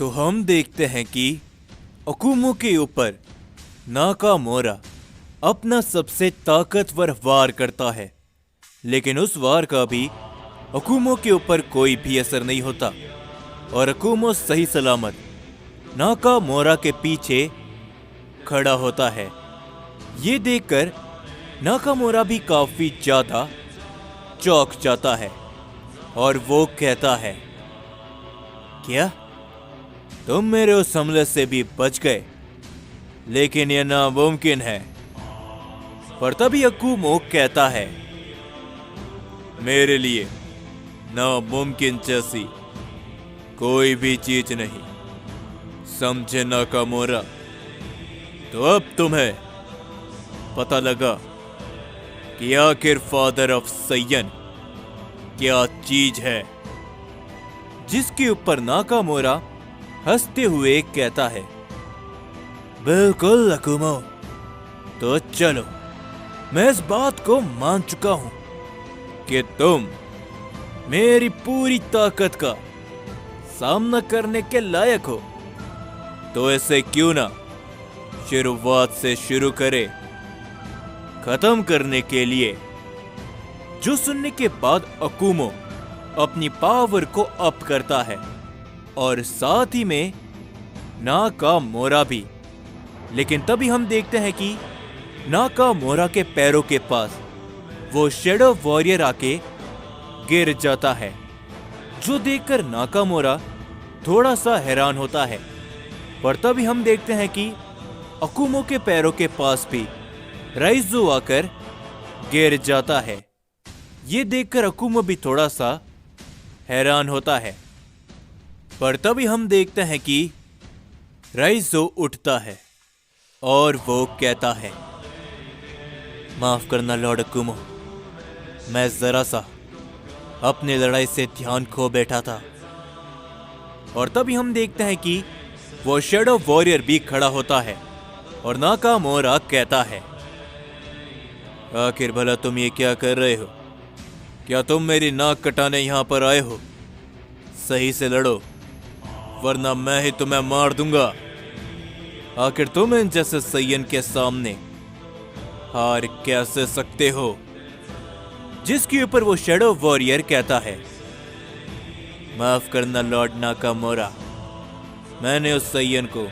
तो हम देखते हैं कि अकुमो के ऊपर नाकामोरा अपना सबसे ताकतवर वार करता है, लेकिन उस वार का भी अकुमो के ऊपर कोई भी असर नहीं होता और अकुमो सही सलामत नाकामोरा के पीछे खड़ा होता है। ये देखकर नाकामोरा भी काफी ज्यादा चौंक जाता है और वो कहता है, क्या तुम मेरे उस हमले से भी बच गए? लेकिन यह नामुमकिन है। पर तभी अकुमो कहता है, मेरे लिए नामुमकिन जैसी कोई भी चीज नहीं, समझे नाकामोरा? तो अब तुम्हें पता लगा कि आखिर फादर ऑफ सैयन क्या चीज है। जिसके ऊपर नाकामोरा हंसते हुए कहता है, बिल्कुल अकुमो, तो चलो, मैं इस बात को मान चुका हूं कि तुम मेरी पूरी ताकत का सामना करने के लायक हो। तो ऐसे क्यों ना शुरुआत से शुरू करे, खत्म करने के लिए। जो सुनने के बाद अकुमो अपनी पावर को अप करता है और साथ ही में नाकामोरा भी। लेकिन तभी हम देखते हैं कि नाकामोरा के पैरों के पास वो शैडो वॉरियर आके गिर जाता है, जो देखकर नाकामोरा थोड़ा सा हैरान होता है। पर तभी हम देखते हैं कि अकुमो के पैरों के पास भी राइजो आकर गिर जाता है। ये देखकर अकुमो भी थोड़ा सा हैरान होता है। पर तभी हम देखते हैं कि राइजो उठता है और वो कहता है, माफ करना लॉर्ड अकुमो, मैं जरा सा अपनी लड़ाई से ध्यान खो बैठा था। और तभी हम देखते हैं कि वो शैडो वॉरियर भी खड़ा होता है और नाकामोरा कहता है, आखिर भला तुम ये क्या कर रहे हो? क्या तुम मेरी नाक कटाने यहां पर आए हो? सही से लड़ो, वरना मैं ही तुम्हें मार दूंगा। आखिर तुम इन जैसे सैयन के सामने हार कैसे सकते हो? जिसके ऊपर वो शैडो वॉरियर कहता है, माफ करना लॉर्ड नाकामोरा, मैंने उस सैयन को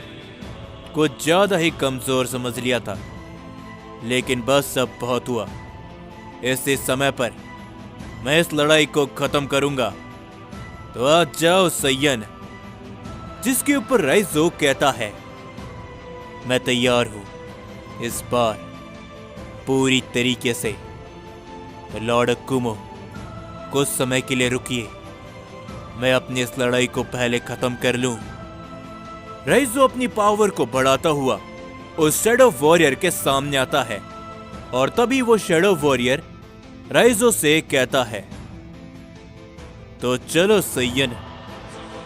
कुछ ज्यादा ही कमजोर समझ लिया था, लेकिन बस अब बहुत हुआ। इसी समय पर मैं इस लड़ाई को खत्म करूंगा। तो आ जाओ सैयन। जिसके ऊपर राइजो कहता है, मैं तैयार हूं इस बार पूरी तरीके से। लॉर्ड अकुमो, कुछ समय के लिए रुकिए, मैं अपनी इस लड़ाई को पहले खत्म कर लूं। राइजो अपनी पावर को बढ़ाता हुआ उस शैडो वॉरियर के सामने आता है और तभी वो शैडो वॉरियर राइजो से कहता है, तो चलो सैयन,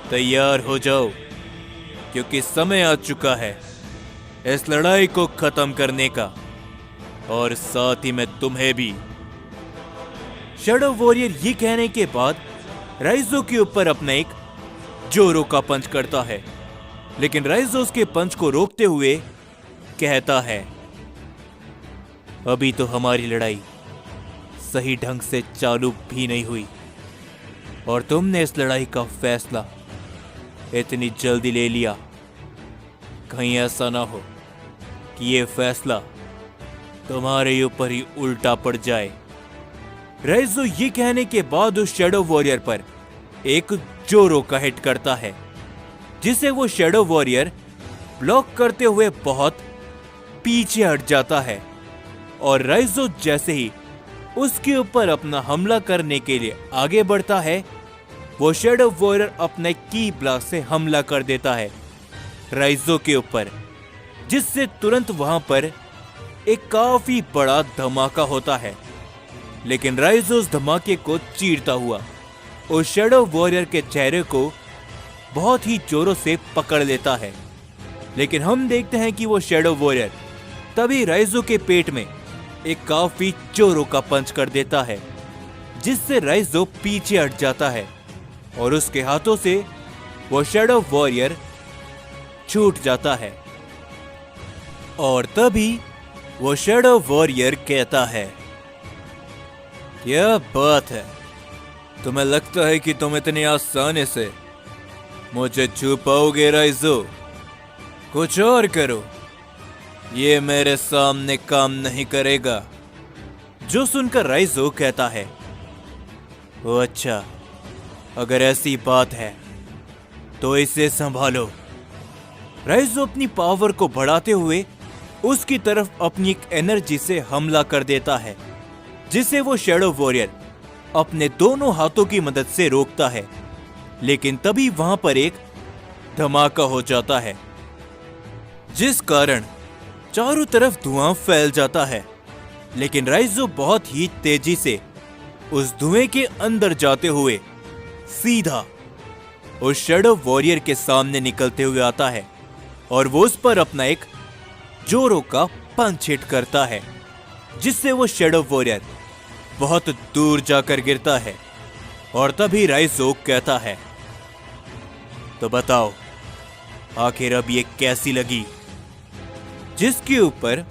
तैयार हो जाओ, क्योंकि समय आ चुका है इस लड़ाई को खत्म करने का, और साथ ही में तुम्हें भी। शैडो वॉरियर ये कहने के बाद राइजो के ऊपर अपना एक जोरो का पंच करता है, लेकिन राइजो उसके पंच को रोकते हुए कहता है, अभी तो हमारी लड़ाई सही ढंग से चालू भी नहीं हुई और तुमने इस लड़ाई का फैसला इतनी जल्दी ले लिया। कहीं ऐसा ना हो कि यह फैसला तुम्हारे ऊपर ही उल्टा पड़ जाए। राइजो ये कहने के बाद उस शैडो वॉरियर पर एक जोरो का हिट करता है, जिसे वो शैडो वॉरियर ब्लॉक करते हुए बहुत पीछे हट जाता है। और राइजो जैसे ही उसके ऊपर अपना हमला करने के लिए आगे बढ़ता है, वो शैडो वॉरियर अपने की ब्लास्ट से हमला कर देता है राइजो के ऊपर, जिससे तुरंत वहां पर एक काफी बड़ा धमाका होता है। लेकिन राइजो उस धमाके को चीरता हुआ उस शैडो वॉरियर के चेहरे को बहुत ही जोरों से पकड़ लेता है। लेकिन हम देखते हैं कि वो शैडो वॉरियर तभी राइजो के पेट में एक काफी जोरों का पंच कर देता है, जिससे राइजो पीछे हट जाता है और उसके हाथों से वो शैडो वॉरियर छूट जाता है। और तभी वो शैडो वॉरियर कहता है, क्या बात है, तुम्हें लगता है कि तुम इतनी आसानी से मुझे छू पाओगे राइजो? कुछ और करो, ये मेरे सामने काम नहीं करेगा। जो सुनकर राइजो कहता है, ओ अच्छा, अगर ऐसी बात है तो इसे संभालो। राइजो अपनी पावर को बढ़ाते हुए उसकी तरफ अपनी एक एनर्जी से हमला कर देता है, जिसे वो शैडो वॉरियर अपने दोनों हाथों की मदद से रोकता है। लेकिन तभी वहां पर एक धमाका हो जाता है, जिस कारण चारों तरफ धुआं फैल जाता है। लेकिन राइजो बहुत ही तेजी से उस धुएं के अंदर जाते हुए सीधा उस शैडो वॉरियर के सामने निकलते हुए आता है और वो उस पर अपना एक जोरों का पंच हिट करता है, जिससे वो शैडो वॉरियर बहुत दूर जाकर गिरता है। और तभी राइजो कहता है, तो बताओ आखिर अब ये कैसी लगी? जिसके ऊपर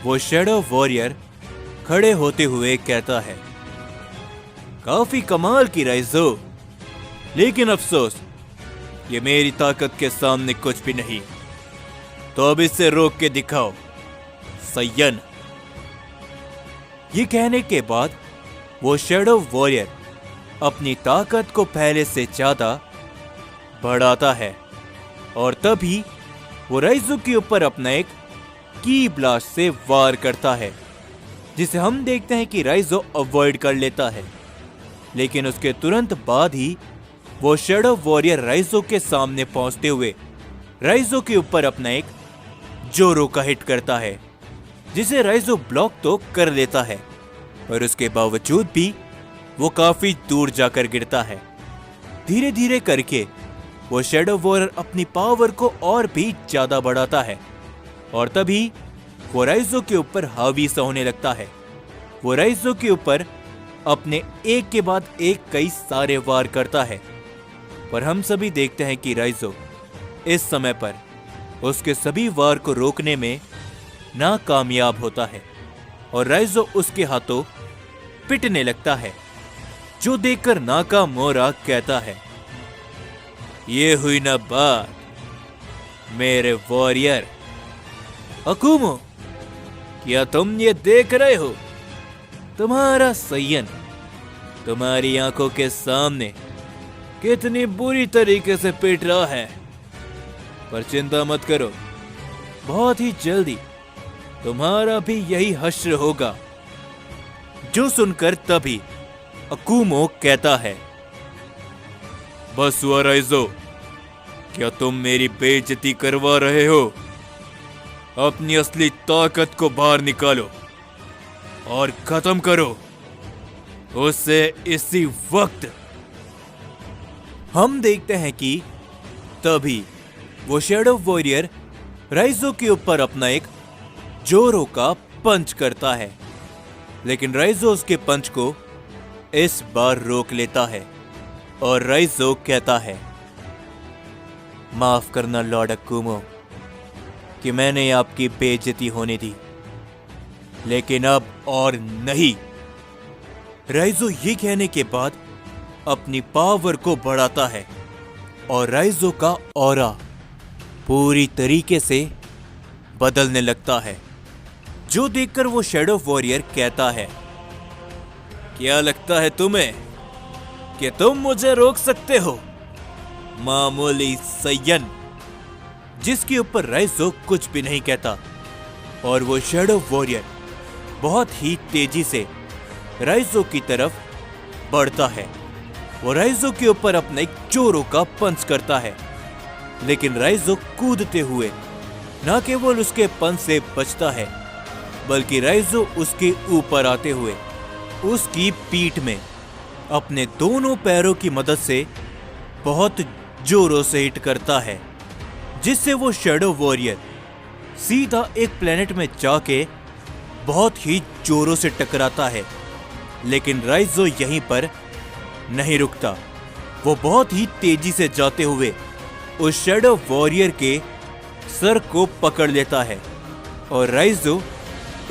वो शैडो वॉरियर खड़े होते हुए कहता है, काफी कमाल की राइजो, लेकिन अफसोस ये मेरी ताकत के सामने कुछ भी नहीं। तो अब इसे रोक के दिखाओ सय्यन। ये कहने के बाद वो शैडो वॉरियर अपनी ताकत को पहले से ज्यादा बढ़ाता है और तभी वो राइजो के ऊपर अपना एक की ब्लास्ट से वार करता है, जिसे हम देखते हैं कि राइजो अवॉइड कर लेता है। लेकिन उसके तुरंत बाद ही वो शैडो वॉरियर राइजो के सामने पहुंचते हुए राइजो के ऊपर अपना एक जोरो का हिट करता है, जिसे राइजो ब्लॉक तो कर लेता है, पर उसके बावजूद भी वो काफी दूर जाकर गिरता है। धीरे धीरे करके वो शैडो वॉरियर अपनी पावर को और भी ज्यादा बढ़ाता है और तभी वो राइजो के ऊपर हावी सा होने लगता है। वो राइजो के ऊपर अपने एक के बाद एक कई सारे वार करता है, पर हम सभी देखते हैं कि राइजो इस समय पर उसके सभी वार को रोकने में नाकामयाब होता है और राइजो उसके हाथों पिटने लगता है, जो देखकर नाकामोरा कहता है, ये हुई ना बात मेरे वॉरियर। अकुमो, क्या तुम ये देख रहे हो? तुम्हारा सय्यन तुम्हारी आंखों के सामने कितनी बुरी तरीके से पिट रहा है, पर चिंता मत करो, बहुत ही जल्दी तुम्हारा भी यही हश्र होगा। जो सुनकर तभी अकुमो कहता है, बस हुआ राइजो, क्या तुम मेरी बेइज्जती करवा रहे हो? अपनी असली ताकत को बाहर निकालो और खत्म करो उसे इसी वक्त। हम देखते हैं कि तभी वो शैडो वॉरियर राइजो के ऊपर अपना एक जोरो का पंच करता है, लेकिन राइजो उसके पंच को इस बार रोक लेता है और राइजो कहता है, माफ करना लॉर्ड अकुमो कि मैंने आपकी बेइज्जती होने दी, लेकिन अब और नहीं। राइजो ये कहने के बाद अपनी पावर को बढ़ाता है और राइजो का ऑरा पूरी तरीके से बदलने लगता है, जो देखकर वो शैडो वॉरियर कहता है, क्या लगता है तुम्हें कि तुम मुझे रोक सकते हो, मामूली सय्यन? जिसके ऊपर राइजो कुछ भी नहीं कहता और वो शैडो वॉरियर बहुत ही तेजी से राइजो की तरफ बढ़ता है। वो राइजो के ऊपर अपना एक जोरो का पंच करता है, लेकिन राइजो कूदते हुए न केवल उसके पंच से बचता है, बल्कि राइजो उसके ऊपर आते हुए उसकी पीठ में अपने दोनों पैरों की मदद से बहुत जोरों से हिट करता है, जिससे वो शैडो वॉरियर सीधा एक प्लेनेट में जाके बहुत ही जोरों से टकराता है। लेकिन राइजो यहीं पर नहीं रुकता, वो बहुत ही तेजी से जाते हुए उस शैडो वॉरियर के सर को पकड़ लेता है और राइजो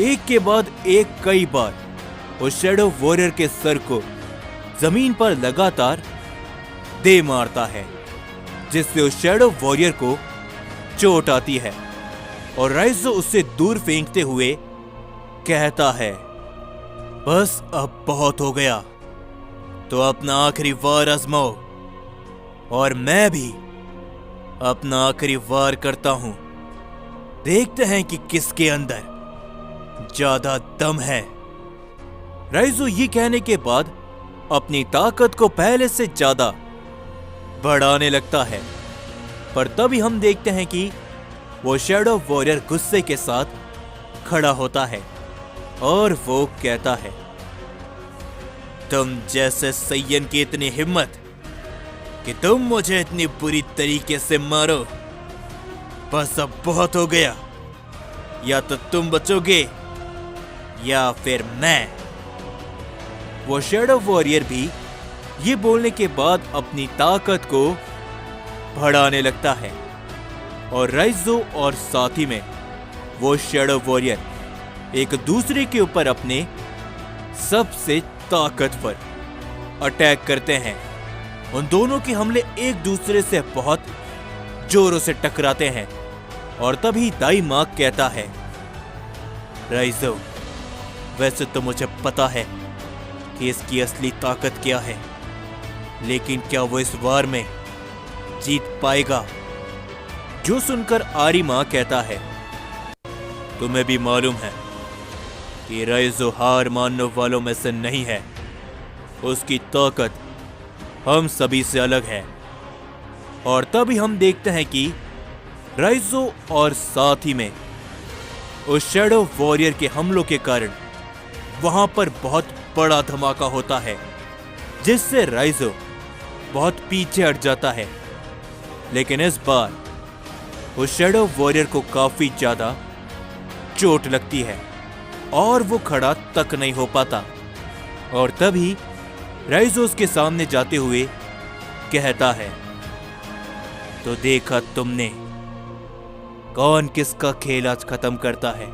एक के बाद एक कई बार उस शैडो वॉरियर के सर को जमीन पर लगातार दे मारता है, जिससे उस शैडो वॉरियर को चोट आती है और राइजो उससे दूर फेंकते हुए कहता है, बस अब बहुत हो गया, तो अपना आखिरी वार आजमाओ और मैं भी अपना आखिरी वार करता हूं। देखते हैं कि किसके अंदर ज्यादा दम है। राइजो ये कहने के बाद अपनी ताकत को पहले से ज्यादा बढ़ाने लगता है, पर तभी हम देखते हैं कि वो शैडो वॉरियर गुस्से के साथ खड़ा होता है और वो कहता है, तुम जैसे सैयन की इतनी हिम्मत कि तुम मुझे इतनी बुरी तरीके से मारो, बस अब बहुत हो गया, या तो तुम बचोगे या फिर मैं। वो शैडो वॉरियर भी ये बोलने के बाद अपनी ताकत को बढ़ाने लगता है और राइजो और साथी में वो शैडो वॉरियर एक दूसरे के ऊपर अपने सबसे ताकतवर अटैक करते हैं। उन दोनों के हमले एक दूसरे से बहुत जोरों से टकराते हैं और तभी दाइमाक कहता है, राइजो, वैसे तो मुझे पता है कि इसकी असली ताकत क्या है, लेकिन क्या वो इस वार में जीत पाएगा? जो सुनकर आरिमा कहता है, तुम्हें भी मालूम है कि राइजो हार मानने वालों में से नहीं है, उसकी ताकत हम सभी से अलग है। और तभी हम देखते हैं कि राइजो और साथ ही में उस शैडो वॉरियर के हमलों के कारण वहां पर बहुत बड़ा धमाका होता है, जिससे राइजो बहुत पीछे हट जाता है। लेकिन इस बार उस शैडो वॉरियर को काफी ज्यादा चोट लगती है और वो खड़ा तक नहीं हो पाता। और तभी राइजो उसके सामने जाते हुए कहता है, तो देखा तुमने कौन किसका खेल आज खत्म करता है,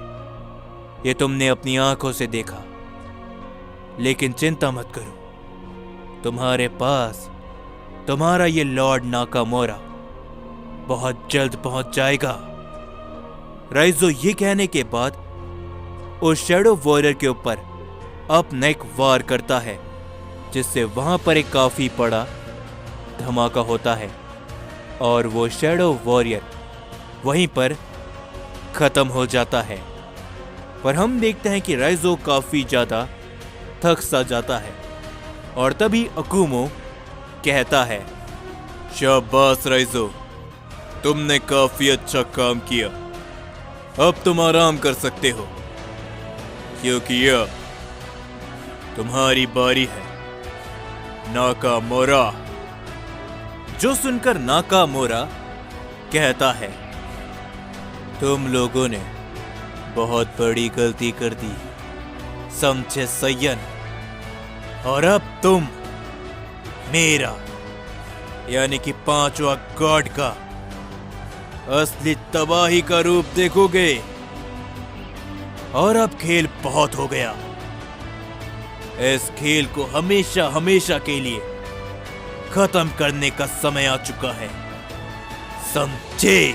ये तुमने अपनी आंखों से देखा। लेकिन चिंता मत करो, तुम्हारे पास तुम्हारा ये लॉर्ड नाकामोरा बहुत जल्द पहुंच जाएगा। राइजो ये कहने के बाद उस शैडो वॉरियर के ऊपर अपना एक वार करता है, जिससे वहां पर एक काफी बड़ा धमाका होता है और वो शैडो वॉरियर वहीं पर खत्म हो जाता है। पर हम देखते हैं कि राइजो काफी ज्यादा थक सा जाता है और तभी अकुमो कहता है, शाबाश राइजो, तुमने काफी अच्छा काम किया, अब तुम आराम कर सकते हो, क्योंकि यह तुम्हारी बारी है, नाकामोरा। जो सुनकर नाकामोरा कहता है, तुम लोगों ने बहुत बड़ी गलती कर दी, समझे सैयन, और अब तुम मेरा यानी कि पांचवा गॉड का असली तबाही का रूप देखोगे। और अब खेल बहुत हो गया, इस खेल को हमेशा हमेशा के लिए खत्म करने का समय आ चुका है, समझे?